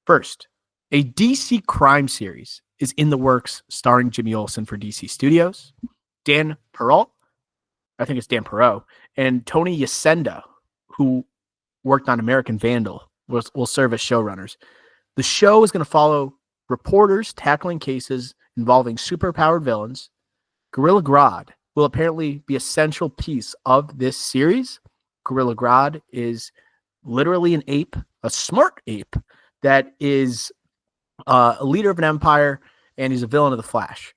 First, a DC crime series is in the works starring Jimmy Olson for DC Studios. Dan Perrault, I think it's Dan Perot, and Tony Yacenda, who worked on American Vandal, will serve as showrunners. The show is going to follow reporters tackling cases involving superpowered villains. Gorilla Grodd will apparently be a central piece of this series. Gorilla Grodd is literally an ape, a smart ape, that is a leader of an empire, and he's a villain of the Flash.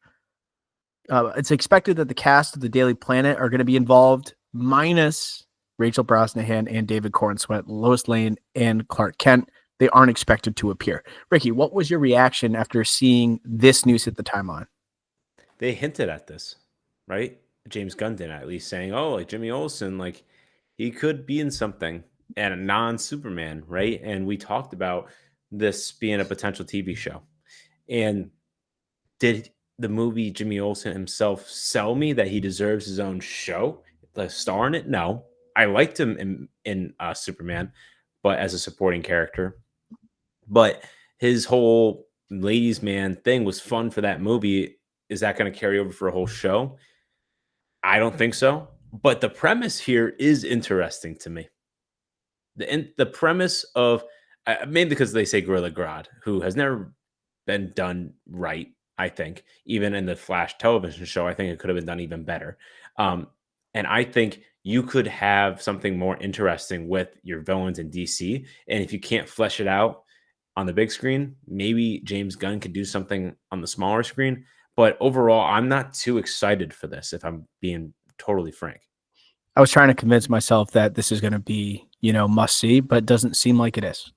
It's expected that the cast of the Daily Planet are going to be involved, minus Rachel Brosnahan and David Corenswet, Lois Lane, and Clark Kent. They aren't expected to appear. Ricky, what was your reaction after seeing this news hit the timeline? They hinted at this, right? James Gunn did, at least, saying, "Oh, like Jimmy Olsen, like he could be in something and a non-Superman, right?" And we talked about this being a potential TV show. And did the movie Jimmy Olsen himself sell me that he deserves his own show, the star in it? No, I liked him in Superman, but as a supporting character. But his whole ladies' man thing was fun for that movie. Is that going to carry over for a whole show? I don't think so. But the premise here is interesting to me. The premise of mainly because they say Gorilla Grodd, who has never been done right. I think even in the Flash television show, I think it could have been done even better. And I think you could have something more interesting with your villains in DC. And if you can't flesh it out on the big screen, maybe James Gunn could do something on the smaller screen. But overall, I'm not too excited for this, if I'm being totally frank. I was trying to convince myself that this is going to be, must see, but it doesn't seem like it is.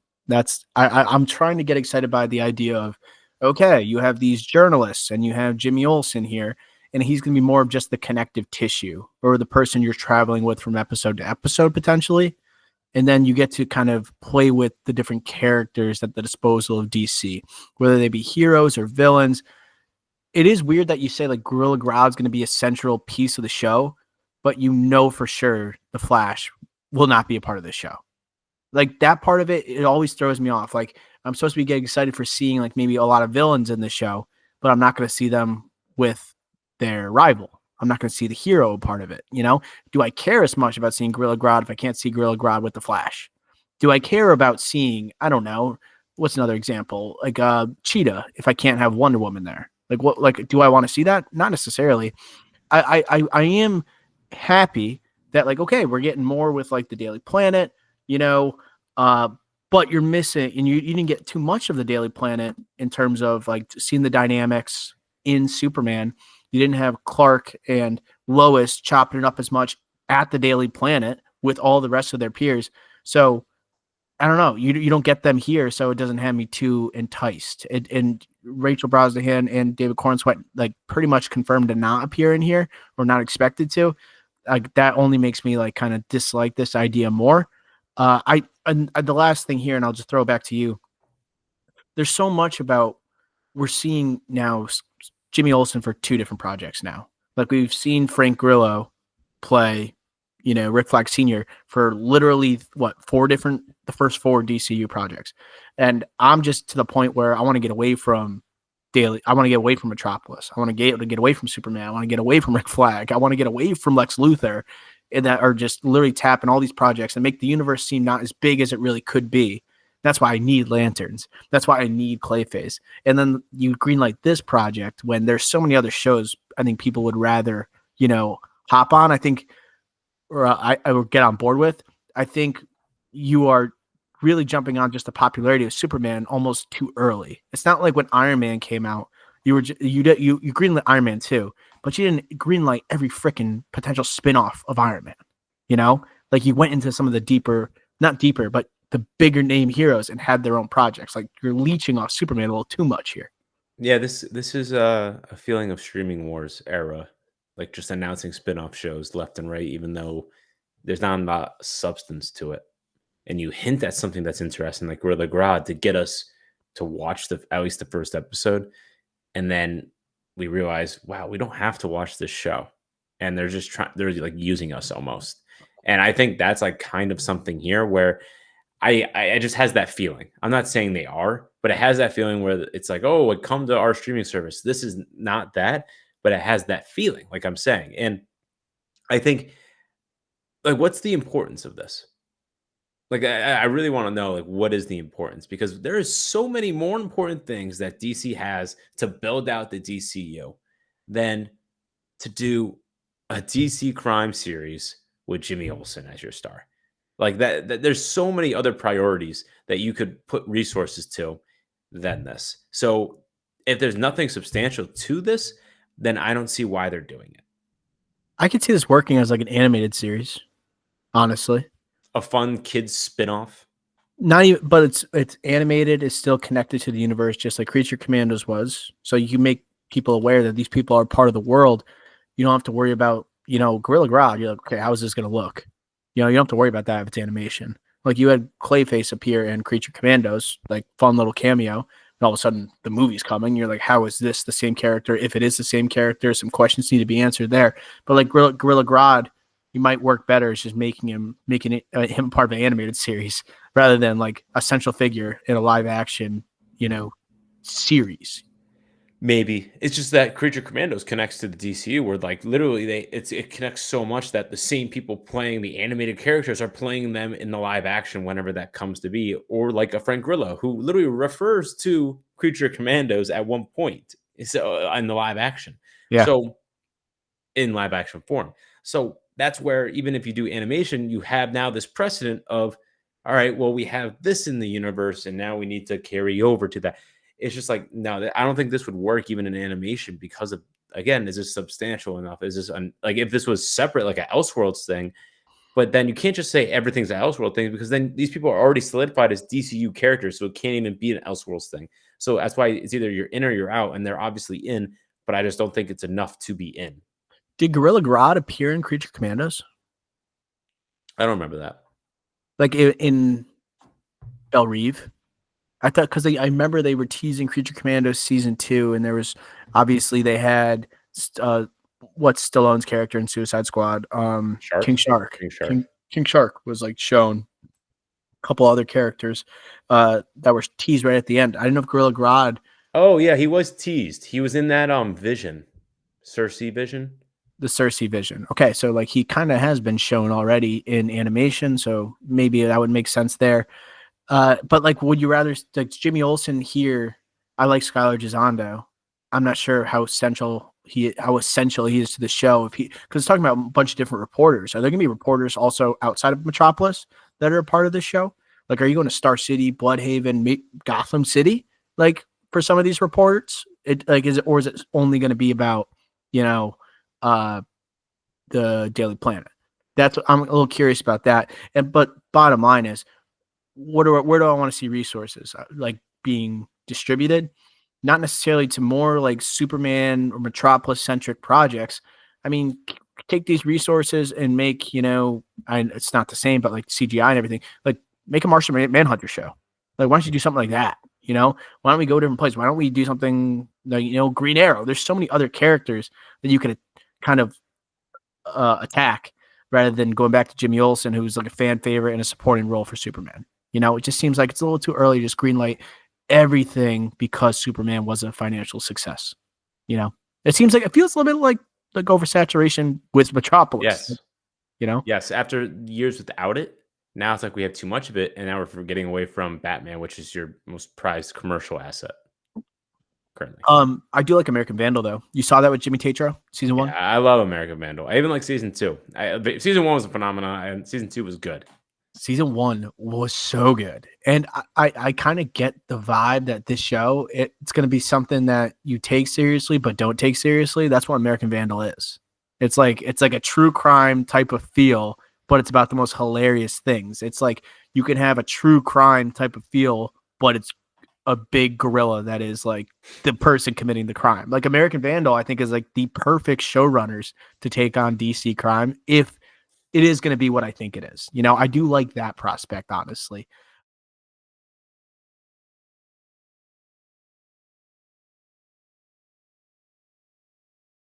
I'm trying to get excited by the idea of, okay, you have these journalists and you have Jimmy Olsen here, and he's going to be more of just the connective tissue or the person you're traveling with from episode to episode potentially. And then you get to kind of play with the different characters at the disposal of DC, whether they be heroes or villains. It is weird that you say like Gorilla Grodd is going to be a central piece of the show, but for sure the Flash will not be a part of this show. Like that part of it, it always throws me off. Like I'm supposed to be getting excited for seeing like maybe a lot of villains in the show, but I'm not going to see them with their rival. I'm not going to see the hero part of it. Do I care as much about seeing Gorilla Grodd if I can't see Gorilla Grodd with the Flash? Do I care about seeing, I don't know, what's another example? Like Cheetah, if I can't have Wonder Woman there? Like what? Like, do I want to see that? Not necessarily. I am happy that like, okay, we're getting more with like the Daily Planet, but you're missing, and you didn't get too much of the Daily Planet in terms of like seeing the dynamics in Superman. You didn't have Clark and Lois chopping it up as much at the Daily Planet with all the rest of their peers. So I don't know. You don't get them here, so it doesn't have me too enticed. And Rachel Brosnahan and David Cornsweet like pretty much confirmed to not appear in here or not expected to. Like that only makes me like kind of dislike this idea more. The last thing here, and I'll just throw it back to you. There's so much about we're seeing now Jimmy Olsen for two different projects now. Like we've seen Frank Grillo play, Rick Flag Sr. for literally the first four DCU projects. And I'm just to the point where I want to get away from Daily. I want to get away from Metropolis. I want to get away from Superman. I want to get away from Rick Flag. I want to get away from Lex Luthor, and that are just literally tapping all these projects and make the universe seem not as big as it really could be. That's why I need Lanterns. That's why I need Clayface. And then you greenlight this project when there's so many other shows I think people would rather, hop on. I think, or I would get on board with. I think you are really jumping on just the popularity of Superman almost too early. It's not like when Iron Man came out, you greenlit Iron Man 2, but you didn't greenlight every freaking potential spinoff of Iron Man. Like you went into some of the not deeper, but the bigger name heroes and had their own projects. Like you're leeching off Superman a little too much here. Yeah, this is a feeling of streaming wars era, like just announcing spin-off shows left and right, even though there's not a lot of substance to it. And you hint at something that's interesting, like Gorilla Grodd, to get us to watch at least the first episode, and then we realize, wow, we don't have to watch this show, and they're like using us almost. And I think that's like kind of something here where I just has that feeling. I'm not saying they are, but it has that feeling where it's like, oh, like come to our streaming service. This is not that, but it has that feeling, like I'm saying. And I think, like, what's the importance of this? Like, I really want to know, like, what is the importance? Because there is so many more important things that DC has to build out the DCU than to do a DC crime series with Jimmy Olsen as your star. Like that there's so many other priorities that you could put resources to than this. So if there's nothing substantial to this, then I don't see why they're doing it. I could see this working as like an animated series, honestly. A fun kids spin-off. Not even, but it's animated. It's still connected to the universe, just like Creature Commandos was. So you make people aware that these people are part of the world. You don't have to worry about Gorilla Grodd. You're like, okay, how is this going to look? You don't have to worry about that if it's animation. Like you had Clayface appear in Creature Commandos, like fun little cameo. And all of a sudden, the movie's coming. You're like, how is this the same character? If it is the same character, some questions need to be answered there. But like Gorilla Grodd, you might work better. It's just making him part of an animated series rather than like a central figure in a live action, series. Maybe it's just that Creature Commandos connects to the DCU, where like literally it connects so much that the same people playing the animated characters are playing them in the live action whenever that comes to be, or like a Frank Grillo who literally refers to Creature Commandos at one point, so in the live action, Yeah. so in live action form. So that's where even if you do animation, you have now this precedent of, all right, well we have this in the universe, and now we need to carry over to that. It's just like, no, I don't think this would work even in animation because of, again, is this substantial enough? Is this like if this was separate, like an Elseworlds thing, but then you can't just say everything's an Elseworld thing because then these people are already solidified as DCU characters, so it can't even be an Elseworlds thing. So that's why it's either you're in or you're out, and they're obviously in, but I just don't think it's enough to be in. Did Gorilla Grodd appear in Creature Commandos? I don't remember that. Like in Belle Reve? I thought because I remember they were teasing Creature Commandos season 2, and there was obviously they had what's Stallone's character in Suicide Squad, Shark? King Shark. King Shark. King Shark was like shown. A couple other characters that were teased right at the end. I didn't know if Gorilla Grodd. Oh yeah, he was teased. He was in that Vision, Cersei Vision. The Cersei Vision. Okay, so like he kind of has been shown already in animation, so maybe that would make sense there. But like, would you rather like Jimmy Olsen here? I like Skylar Gisondo. I'm not sure how essential he is to the show. If he, because it's talking about a bunch of different reporters. Are there going to be reporters also outside of Metropolis that are a part of this show? Like, are you going to Star City, Bloodhaven, Gotham City? Like for some of these reports, is it only going to be about the Daily Planet? That's I'm a little curious about that. But bottom line is, where do I want to see resources like being distributed? Not necessarily to more like Superman or Metropolis centric projects. I mean, take these resources and make, it's not the same, but like CGI and everything, like make a Martian Manhunter show. Like, why don't you do something like that? Why don't we go to different places? Why don't we do something like, Green Arrow? There's so many other characters that you could kind of attack rather than going back to Jimmy Olsen, who's like a fan favorite and a supporting role for Superman. It just seems like it's a little too early to just greenlight everything because Superman was a financial success. It seems like it feels a little bit like oversaturation with Metropolis. Yes. Yes. After years without it, now it's like we have too much of it, and now we're getting away from Batman, which is your most prized commercial asset currently. I do like American Vandal though. You saw that with Jimmy Tatro, season 1? Yeah, I love American Vandal. I even like season 2. Season 1 was a phenomenon, and season 2 was good. Season 1 was so good. And I kind of get the vibe that this show, it's going to be something that you take seriously, but don't take seriously. That's what American Vandal is. It's like a true crime type of feel, but it's about the most hilarious things. It's like you can have a true crime type of feel, but it's a big gorilla that is like the person committing the crime. Like American Vandal, I think is like the perfect showrunners to take on DC crime if it is going to be what I think it is. I do like that prospect, honestly.